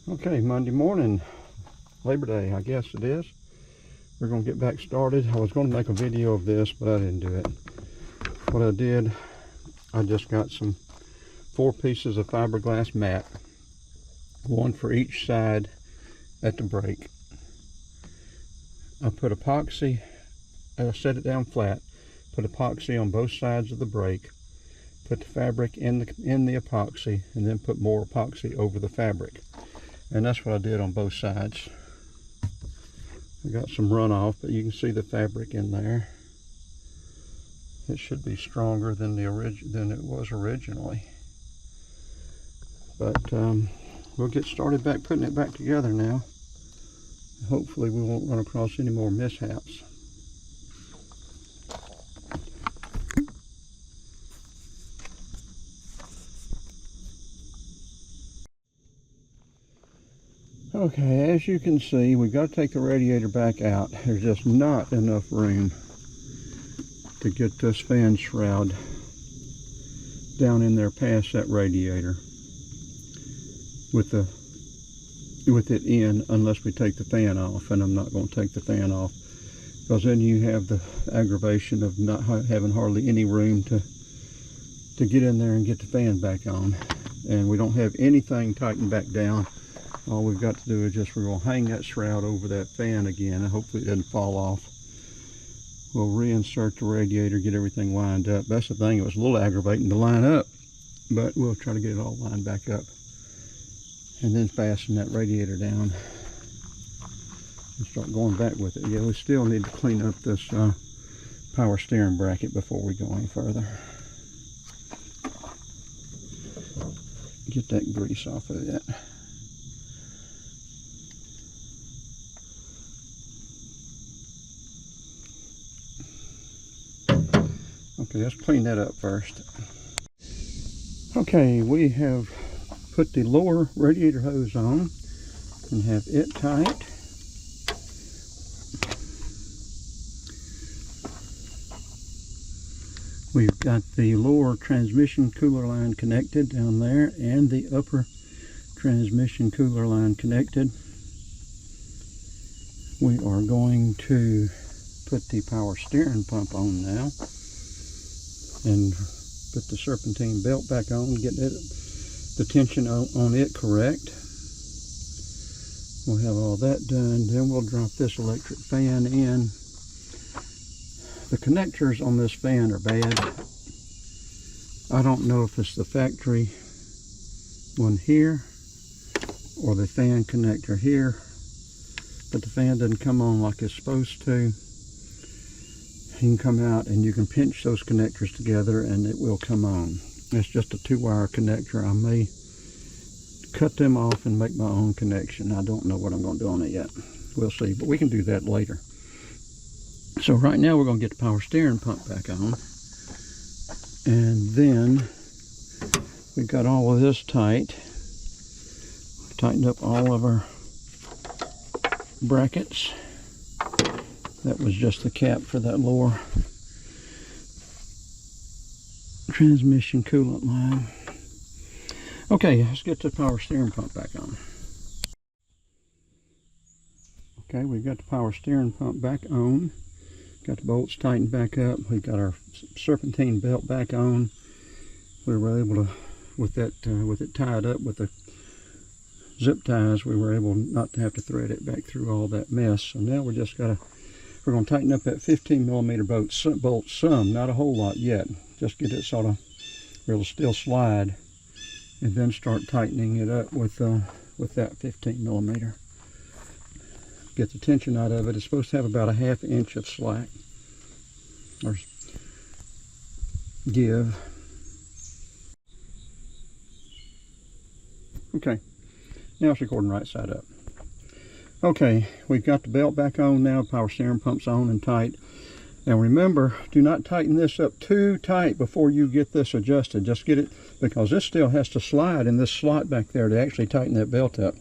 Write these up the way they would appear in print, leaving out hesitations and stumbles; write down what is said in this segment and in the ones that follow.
Okay, Monday morning, Labor Day, I guess it is. We're going to get back started. I was going to make a video of this, but I didn't do it. What I did, I just got 4 pieces of fiberglass mat, one for each side at the brake. I put epoxy, I set it down flat, put epoxy on both sides of the brake, put the fabric in the epoxy, and then put more epoxy over the fabric. And that's what I did on both sides. I got some runoff, but you can see the fabric in there. It should be stronger than it was originally. But we'll get started putting it back together now. Hopefully we won't run across any more mishaps. Okay, as you can see, we've got to take the radiator back out. There's just not enough room to get this fan shroud down in there past that radiator with it in, unless we take the fan off, and I'm not going to take the fan off, because then you have the aggravation of not having hardly any room to get in there and get the fan back on. And we don't have anything tightened back down. All we've got to do is we're going to hang that shroud over that fan again, and hopefully it doesn't fall off. We'll reinsert the radiator, get everything lined up. That's the thing, it was a little aggravating to line up, but we'll try to get it all lined back up. And then fasten that radiator down and start going back with it. Yeah, we still need to clean up this power steering bracket before we go any further. Get that grease off of it. Okay, let's clean that up first. Okay, we have put the lower radiator hose on and have it tight. We've got the lower transmission cooler line connected down there and the upper transmission cooler line connected. We are going to put the power steering pump on now and put the serpentine belt back on, get the tension on it correct. We'll have all that done. Then we'll drop this electric fan in. The connectors on this fan are bad. I don't know if it's the factory one here or the fan connector here, but the fan doesn't come on like it's supposed to. You can come out and you can pinch those connectors together and it will come on. It's just a 2-wire connector. I may cut them off and make my own connection. I don't know what I'm going to do on it yet. We'll see, but we can do that later. So right now we're going to get the power steering pump back on. And then we've got all of this tight. We've tightened up all of our brackets. That was just the cap for that lower transmission coolant line. Okay, let's get the power steering pump back on. Okay, we've got the power steering pump back on. Got the bolts tightened back up. We've got our serpentine belt back on. We were able to, with it tied up with the zip ties, we were able not to have to thread it back through all that mess. So now we're going to tighten up that 15mm bolt some, not a whole lot yet. Just get it sort of where it'll still slide, and then start tightening it up with that 15mm. Get the tension out of it. It's supposed to have about a 1/2 inch of slack or give. Okay, now it's recording right side up. Okay, we've got the belt back on now, power steering pump's on and tight. Now remember, do not tighten this up too tight before you get this adjusted. Just get it, because this still has to slide in this slot back there to actually tighten that belt up.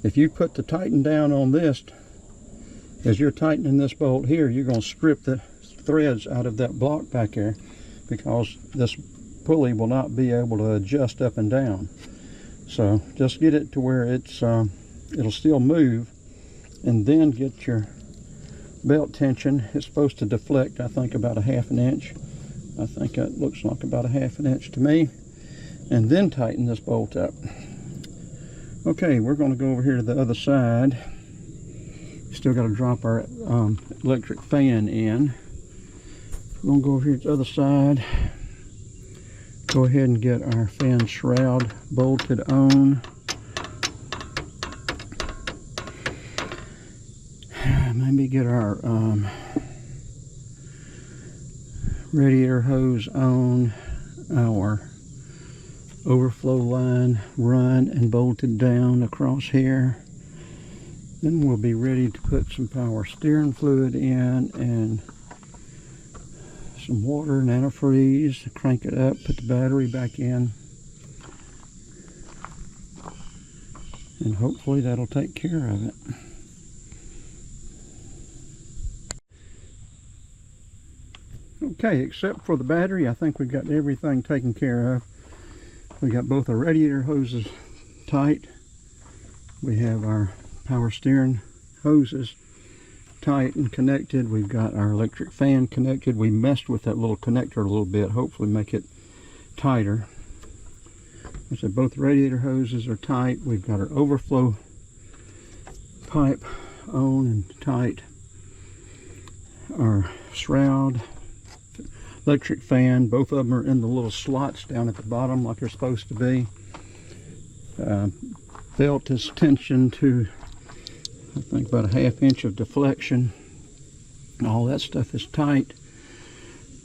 If you put the tighten down on this, as you're tightening this bolt here, you're going to strip the threads out of that block back there, because this pulley will not be able to adjust up and down. So just get it to where it's it'll still move, and then get your belt tension. It's supposed to deflect, I think, about a ½ inch. I think it looks like about a ½ inch to me. And then tighten this bolt up. Okay, we're going to go over here to the other side. Still got to drop our electric fan in. We're going to go over here to the other side. Go ahead and get our fan shroud bolted on. Maybe get our radiator hose on, our overflow line run and bolted down across here. Then we'll be ready to put some power steering fluid in and some water and antifreeze. Crank it up, put the battery back in, and hopefully that'll take care of it. Okay, except for the battery, I think we've got everything taken care of. We got both our radiator hoses tight. We have our power steering hoses tight and connected. We've got our electric fan connected. We messed with that little connector a little bit, hopefully make it tighter. I said both radiator hoses are tight. We've got our overflow pipe on and tight. Our shroud, electric fan, both of them are in the little slots down at the bottom like they're supposed to be. Belt is tensioned to, I think, about a ½ inch of deflection. All that stuff is tight.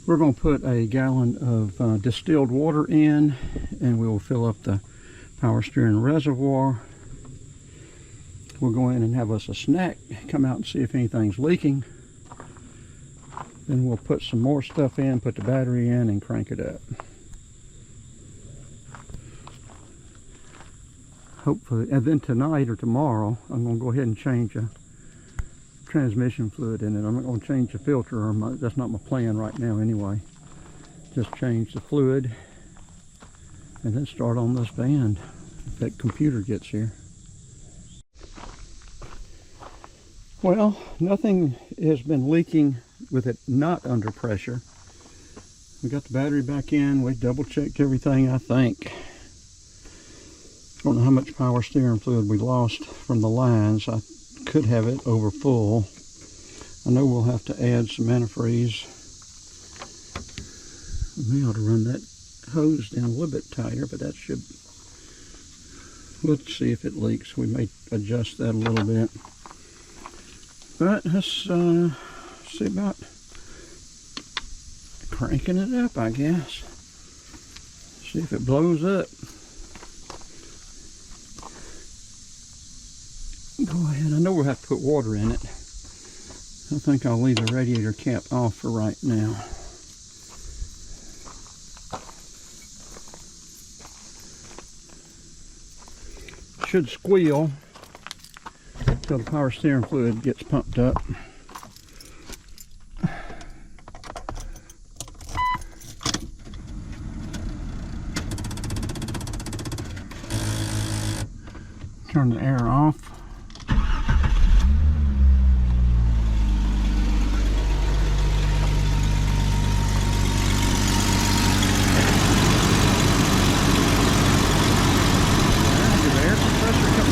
We're going to put a gallon of distilled water in, and we will fill up the power steering reservoir. We'll go in and have us a snack, come out and see if anything's leaking. Then we'll put some more stuff in, put the battery in, and crank it up. Hopefully, and then tonight or tomorrow, I'm going to go ahead and change a transmission fluid in it. I'm not going to change the filter, or that's not my plan right now anyway. Just change the fluid, and then start on this band if that computer gets here. Well, nothing has been leaking with it not under pressure. We got the battery back in. We double checked everything, I think. I don't know how much power steering fluid we lost from the lines. I could have it over full. I know we'll have to add some antifreeze. We ought to run that hose down a little bit tighter, but that should, let's see if it leaks. We may adjust that a little bit. But let's see about cranking it up, I guess. See if it blows up. Go ahead. I know we'll have to put water in it. I think I'll leave the radiator cap off for right now. Should squeal until the power steering fluid gets pumped up. Turn the air off.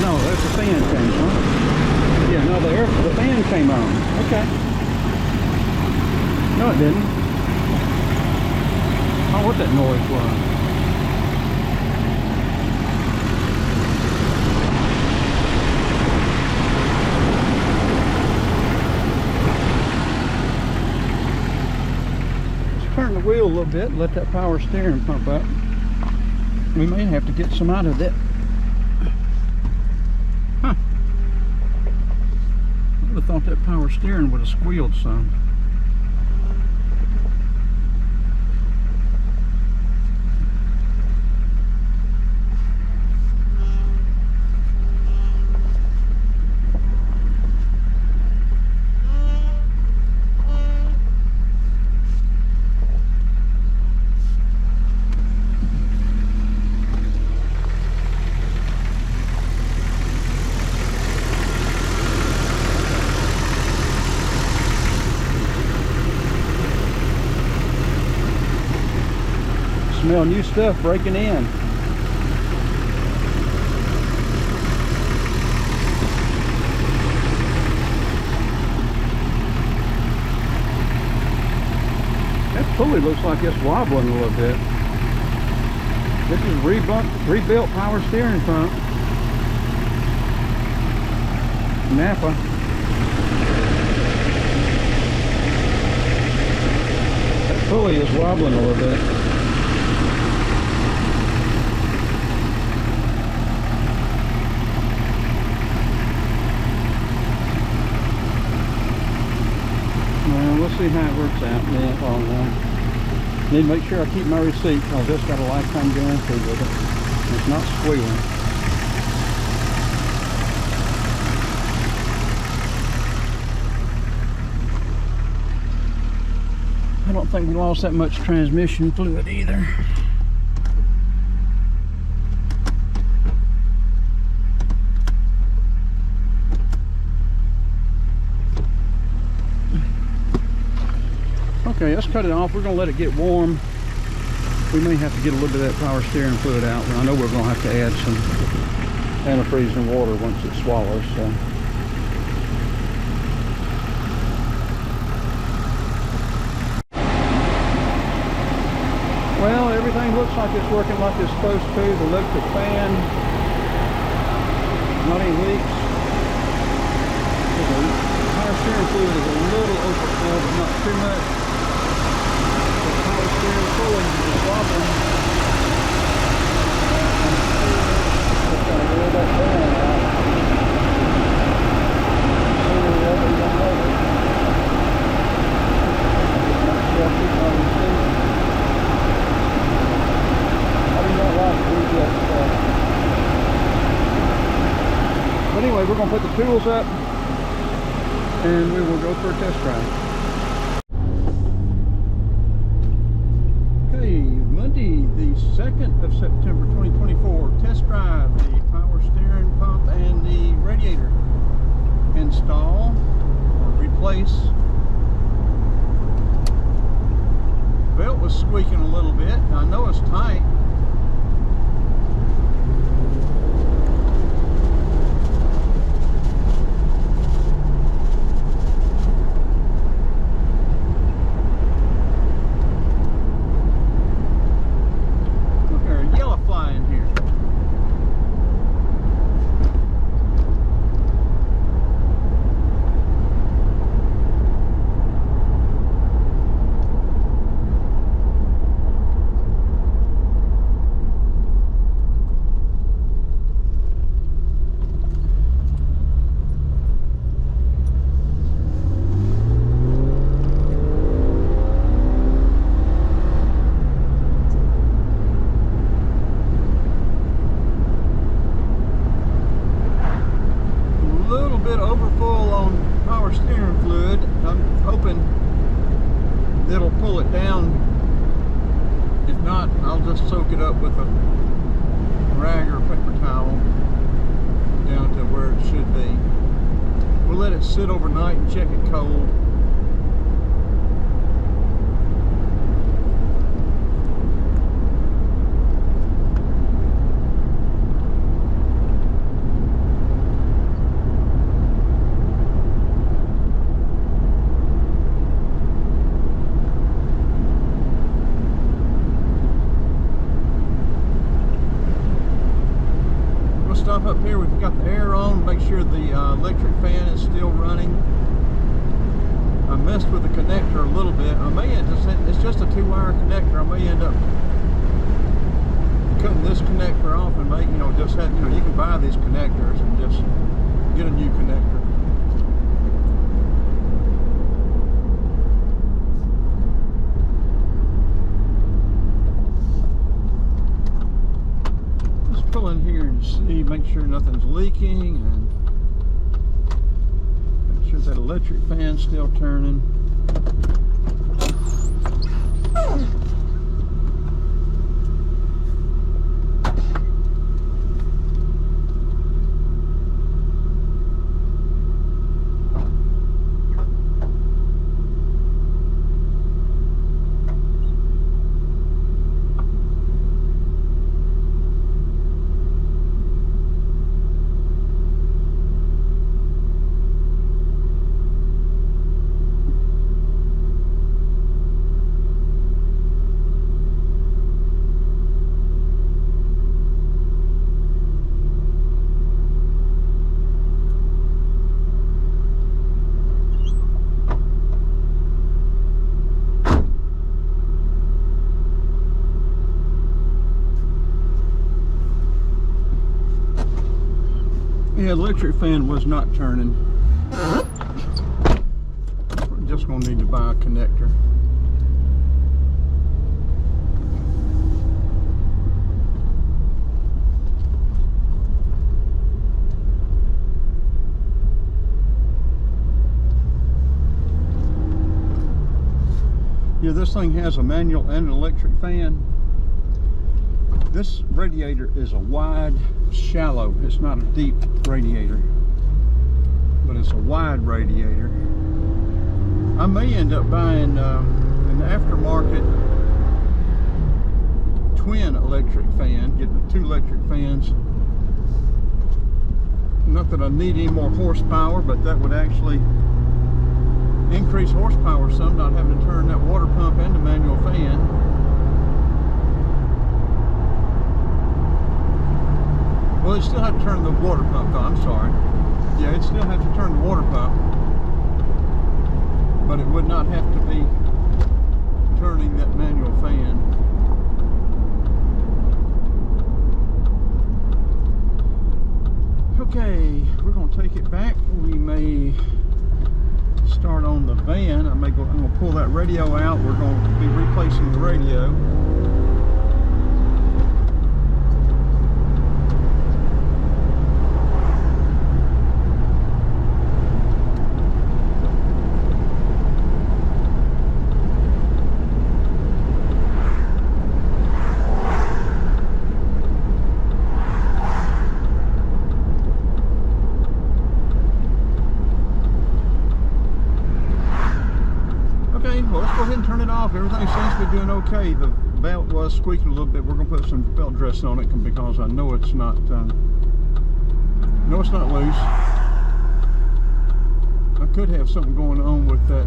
No, that's the fan came on. Yeah, no, the fan came on. Okay. No, it didn't. I don't know what that noise was. Let's turn the wheel a little bit, let that power steering pump up. We may have to get some out of it. Huh. I would have thought that power steering would have squealed some. smell new stuff breaking in. That pulley looks like it's wobbling a little bit. This is rebuilt power steering pump. Napa. That pulley is wobbling a little bit. Well, we'll see how it works out. Yeah, well, need to make sure I keep my receipt because this got a lifetime guarantee with it. It's not squealing. I don't think we lost that much transmission fluid either. Okay, let's cut it off. We're going to let it get warm. We may have to get a little bit of that power steering fluid out. I know we're going to have to add some antifreeze and water once it swallows. So. Well, everything looks like it's working like it's supposed to. The electric fan, not any leaks. The power steering fluid is a little overflow, but not too much. The power steering fluid is wobbling. Just gotta roll that down out. Sooner or later, you'll know it. Make sure I keep my receipt. But anyway, we're going to put the tools up and we will go for a test drive. Okay, Monday the 2nd of September 2024, test drive the power steering pump and the radiator. Install or replace. Belt was squeaking a little bit. I know it's tight. It'll pull it down. If not, I'll just soak it up with a rag or a paper towel down to where it should be. We'll let it sit overnight and check it cold. Up here we've got the air on, make sure the electric fan is still running. I messed with the connector a little bit. I may end up, it's just a 2-wire connector. I may end up cutting this connector off and make, just have, you can buy these connectors and just get a new connector. Pull in here and see, make sure nothing's leaking, and make sure that electric fan's still turning. Yeah, electric fan was not turning. We're just gonna need to buy a connector. Yeah, this thing has a manual and an electric fan. This radiator is a wide, shallow. It's not a deep radiator, but it's a wide radiator. I may end up buying an aftermarket twin electric fan, getting the 2 electric fans. Not that I need any more horsepower, but that would actually increase horsepower some, not having to turn that water pump into manual fan. Well, it still have to turn the water pump though, I'm sorry. Yeah, it still have to turn the water pump, but it would not have to be turning that manual fan. Okay, we're going to take it back. We may start on the van. I'm going to pull that radio out. We're going to be replacing the radio. Well, let's go ahead and turn it off. Everything seems to be doing okay. The belt was squeaking a little bit. We're going to put some belt dressing on it because I know it's not loose. I could have something going on with that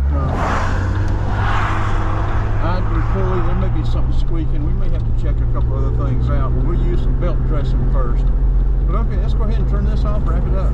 idler pulley. There may be something squeaking. We may have to check a couple other things out, but we'll use some belt dressing first. But okay, let's go ahead and turn this off, wrap it up.